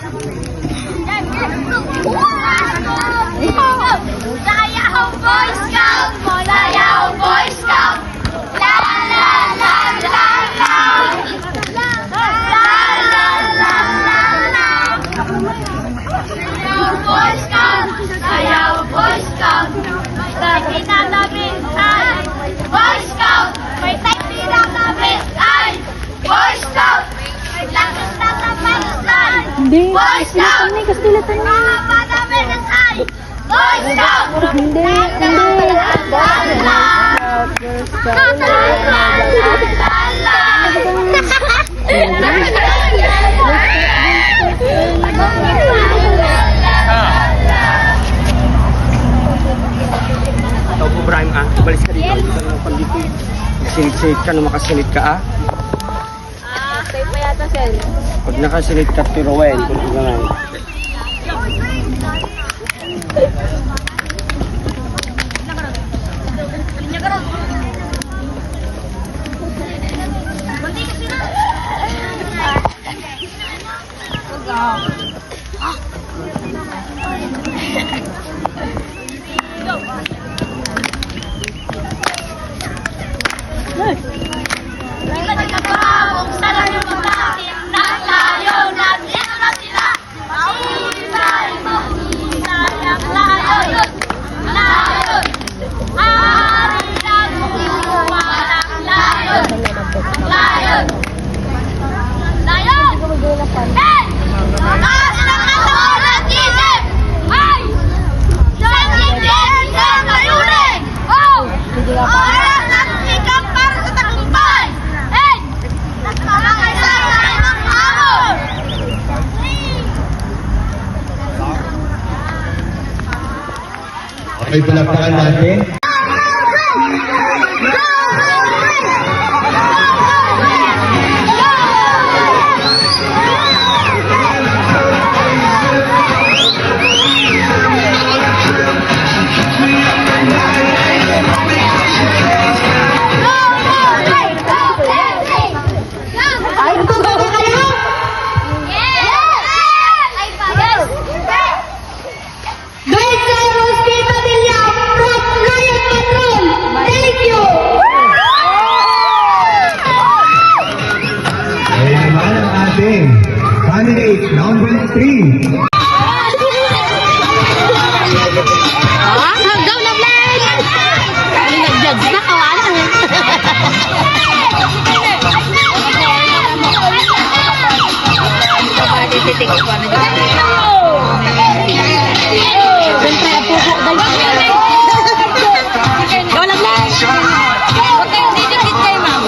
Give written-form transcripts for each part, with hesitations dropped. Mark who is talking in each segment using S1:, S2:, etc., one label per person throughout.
S1: Sayaw Boy Scout! Sayaw Boy Scout! La la la la la! La la la la la! Sayaw Boy Scout! Sayaw Boy Scout! May tinatawid ay Boy Scout! May tinatawid ay Boy Scout! May lakas na tapasan! Boy Scout! Mga panamin ay Boy Scout!
S2: Hindi.
S3: Ito po, Brian, balis ka dito. Dito lang ako dito. Sinit-sinit ka na makasinit ka,
S2: Safe pa yata, Sel.
S3: Pag nakasinit ka, tiruwen. Kung ito lang.
S4: Okay, palakpakan natin. Candidate number 3.
S2: Go na, Blaine! Ano nag-judge na, kawan? Titik ko na dyan. Siyempre, ang puso dahil. Go na, Blaine! Huwag kayong didikit kayo, ma'am.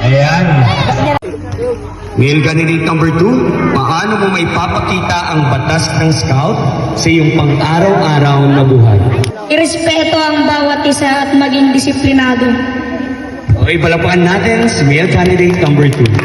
S4: Ayan. Male candidate number 2, paano mo maipapakita ang batas ng scout sa iyong pang-araw-araw na buhay?
S2: Irespeto ang bawat isa at maging disiplinado.
S4: Okay, palapakan natin si male candidate number 2.